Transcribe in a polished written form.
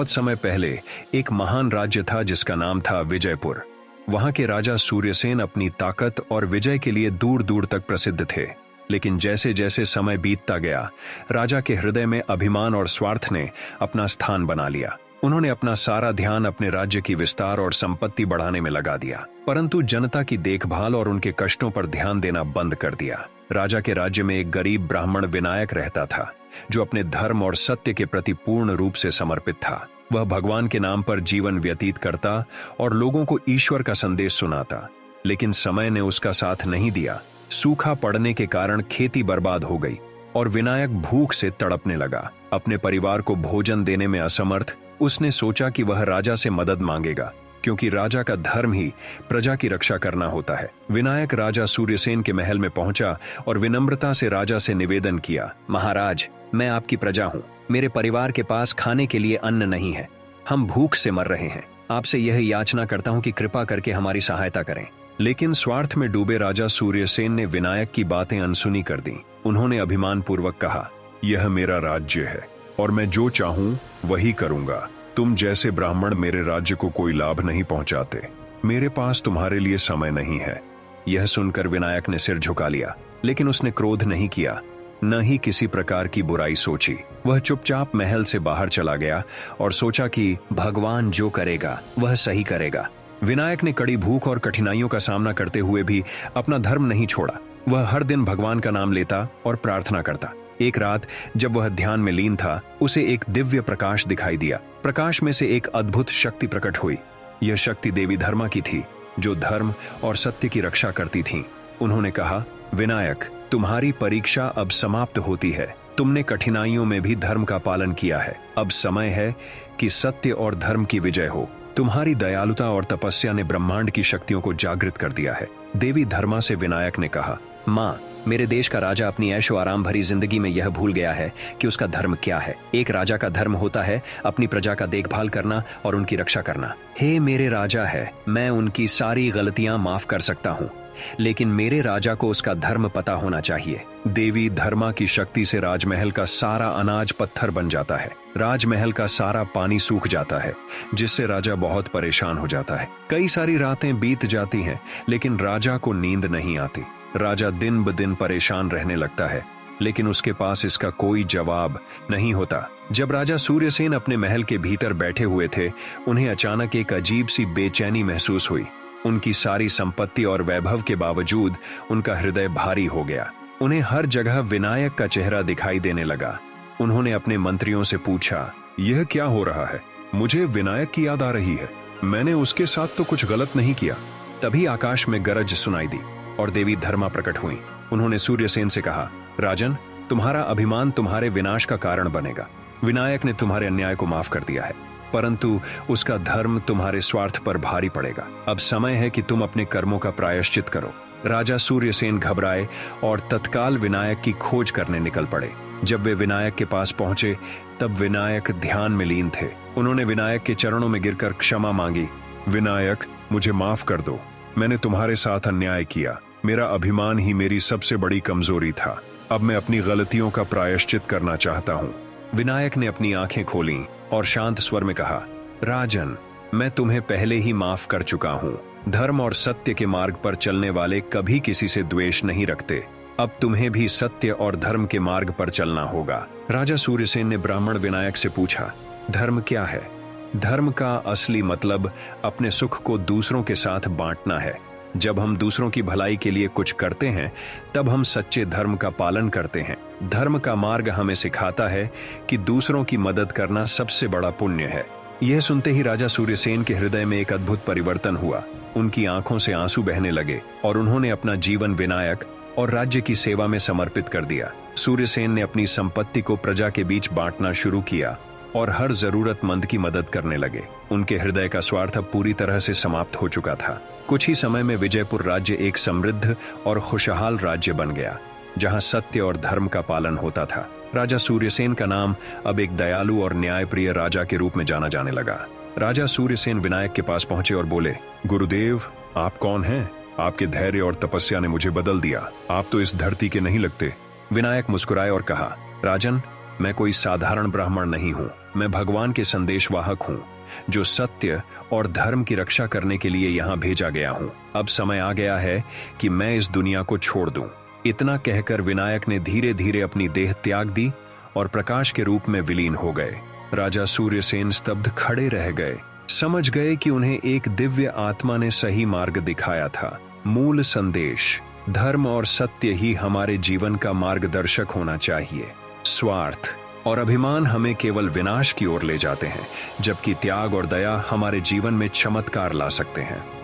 बहुत समय पहले एक महान राज्य था जिसका नाम था विजयपुर। वहां के राजा सूर्यसेन अपनी ताकत और विजय के लिए दूर दूर तक प्रसिद्ध थे। लेकिन जैसे जैसे समय बीतता गया, राजा के हृदय में अभिमान और स्वार्थ ने अपना स्थान बना लिया। उन्होंने अपना सारा ध्यान अपने राज्य की विस्तार और संपत्ति बढ़ाने में लगा दिया, परंतु जनता की देखभाल और उनके कष्टों पर ध्यान देना बंद कर दिया। राजा के राज्य में एक गरीब ब्राह्मण विनायक रहता था, जो अपने धर्म और सत्य के प्रति पूर्ण रूप से समर्पित था। वह भगवान के नाम पर जीवन व्यतीत करता और लोगों को ईश्वर का संदेश सुनाता। लेकिन समय ने उसका साथ नहीं दिया। सूखा पड़ने के कारण खेती बर्बाद हो गई और विनायक भूख से तड़पने लगा। अपने परिवार को भोजन देने में असमर्थ, उसने सोचा कि वह राजा से मदद मांगेगा, क्योंकि राजा का धर्म ही प्रजा की रक्षा करना होता है। विनायक राजा सूर्यसेन के महल में पहुंचा और विनम्रता से राजा से निवेदन किया, महाराज, मैं आपकी प्रजा हूं। मेरे परिवार के पास खाने के लिए अन्न नहीं है। हम भूख से मर रहे हैं। आपसे यह याचना करता हूं कि कृपा करके हमारी सहायता करें। लेकिन स्वार्थ में डूबे राजा सूर्यसेन ने विनायक की बातें अनसुनी कर दी। उन्होंने अभिमान पूर्वक कहा, यह मेरा राज्य है और मैं जो चाहूं वही करूंगा। तुम जैसे ब्राह्मण मेरे राज्य को कोई लाभ नहीं पहुंचाते। मेरे पास तुम्हारे लिए समय नहीं है। यह सुनकर विनायक ने सिर झुका लिया, लेकिन उसने क्रोध नहीं किया, न ही किसी प्रकार की बुराई सोची। वह चुपचाप महल से बाहर चला गया और सोचा कि भगवान जो करेगा वह सही करेगा। विनायक ने कड़ी भूख और कठिनाइयों का सामना करते हुए भी अपना धर्म नहीं छोड़ा। वह हर दिन भगवान का नाम लेता और प्रार्थना करता। एक रात जब वह ध्यान में लीन था, उसे एक दिव्य प्रकाश दिखाई दिया। प्रकाश में से एक अद्भुत शक्ति प्रकट हुई। यह शक्ति देवी धर्मा की थी, जो धर्म और सत्य की रक्षा करती थी। उन्होंने कहा, विनायक, तुम्हारी परीक्षा अब समाप्त होती है। तुमने कठिनाइयों में भी धर्म का पालन किया है। अब समय है कि सत्य और धर्म की विजय हो। तुम्हारी दयालुता और तपस्या ने ब्रह्मांड की शक्तियों को जागृत कर दिया है। देवी धर्मा से विनायक ने कहा, माँ, मेरे देश का राजा अपनी ऐशो आराम भरी जिंदगी में यह भूल गया है कि उसका धर्म क्या है। एक राजा का धर्म होता है अपनी प्रजा का देखभाल करना और उनकी रक्षा करना। हे मेरे राजा है, मैं उनकी सारी गलतियां माफ कर सकता हूँ, लेकिन मेरे राजा को उसका धर्म पता होना चाहिए। देवी धर्मा की शक्ति से राजमहल का सारा अनाज पत्थर बन जाता है। राजमहल का सारा पानी सूख जाता है, जिससे राजा बहुत परेशान हो जाता है। कई सारी रातें बीत जाती हैं, लेकिन राजा को नींद नहीं आती। राजा दिन ब दिन परेशान रहने लगता है, लेकिन उसके पास इसका कोई जवाब नहीं होता। जब राजा सूर्यसेन अपने महल के भीतर बैठे हुए थे, उन्हें अचानक एक अजीब सी बेचैनी महसूस हुई। उनकी सारी संपत्ति और वैभव के बावजूद उनका हृदय भारी हो गया। उन्हें हर जगह विनायक का चेहरा दिखाई देने लगा। उन्होंने अपने मंत्रियों से पूछा, यह क्या हो रहा है? मुझे विनायक की याद आ रही है। मैंने उसके साथ तो कुछ गलत नहीं किया। तभी आकाश में गरज सुनाई दी और देवी धर्मा प्रकट हुई। उन्होंने सूर्यसेन से कहा, राजन, तुम्हारा अभिमान तुम्हारे विनाश का कारण बनेगा। विनायक ने तुम्हारे अन्याय को माफ कर दिया है, परंतु उसका धर्म तुम्हारे स्वार्थ पर भारी पड़ेगा। अब समय है कि तुम अपने कर्मों का प्रायश्चित करो। राजा सूर्यसेन घबराए और तत्काल विनायक की खोज करने निकल पड़े। जब वे विनायक के पास पहुंचे, तब विनायक ध्यान में लीन थे। उन्होंने विनायक के चरणों में गिरकर क्षमा मांगी। विनायक, मुझे माफ कर दो। मैंने तुम्हारे साथ अन्याय किया। मेरा अभिमान ही मेरी सबसे बड़ी कमजोरी था। अब मैं अपनी गलतियों का प्रायश्चित करना चाहता हूँ। विनायक ने अपनी आंखें खोलीं और शांत स्वर में कहा, राजन, मैं तुम्हें पहले ही माफ कर चुका हूँ। धर्म और सत्य के मार्ग पर चलने वाले कभी किसी से द्वेष नहीं रखते। अब तुम्हें भी सत्य और धर्म के मार्ग पर चलना होगा। राजा सूर्यसेन ने ब्राह्मण विनायक से पूछा, धर्म क्या है? धर्म का असली मतलब अपने सुख को दूसरों के साथ बांटना है। जब हम दूसरों की भलाई के लिए कुछ करते हैं, तब हम सच्चे धर्म का पालन करते हैं। धर्म का मार्ग हमें सिखाता है कि दूसरों की मदद करना सबसे बड़ा पुण्य है। यह सुनते ही राजा सूर्यसेन के हृदय में एक अद्भुत परिवर्तन हुआ। उनकी आंखों से आंसू बहने लगे और उन्होंने अपना जीवन विनायक और राज्य की सेवा में समर्पित कर दिया। सूर्यसेन ने अपनी संपत्ति को प्रजा के बीच बांटना शुरू किया और हर जरूरतमंद की मदद करने लगे। उनके हृदय का स्वार्थ अब पूरी तरह से समाप्त हो चुका था। कुछ ही समय में विजयपुर राज्य एक समृद्ध और खुशहाल राज्य बन गया, जहां सत्य और धर्म का पालन होता था। राजा सूर्यसेन का नाम अब एक दयालु और न्यायप्रिय राजा के रूप में जाना जाने लगा। राजा सूर्यसेन विनायक के पास पहुंचे और बोले, गुरुदेव, आप कौन हैं? आपके धैर्य और तपस्या ने मुझे बदल दिया। आप तो इस धरती के नहीं लगते। विनायक मुस्कुराए और कहा, राजन, मैं कोई साधारण ब्राह्मण नहीं हूं, मैं भगवान के संदेशवाहक हूं, जो सत्य और धर्म की रक्षा करने के लिए यहां भेजा गया हूं। अब समय आ गया है कि मैं इस दुनिया को छोड़ दूं। इतना कहकर विनायक ने धीरे धीरे अपनी देह त्याग दी और प्रकाश के रूप में विलीन हो गए। राजा सूर्यसेन स्तब्ध खड़े रह गए, समझ गए कि उन्हें एक दिव्य आत्मा ने सही मार्ग दिखाया था। मूल संदेश, धर्म और सत्य ही हमारे जीवन का मार्गदर्शक होना चाहिए। स्वार्थ और अभिमान हमें केवल विनाश की ओर ले जाते हैं, जबकि त्याग और दया हमारे जीवन में चमत्कार ला सकते हैं।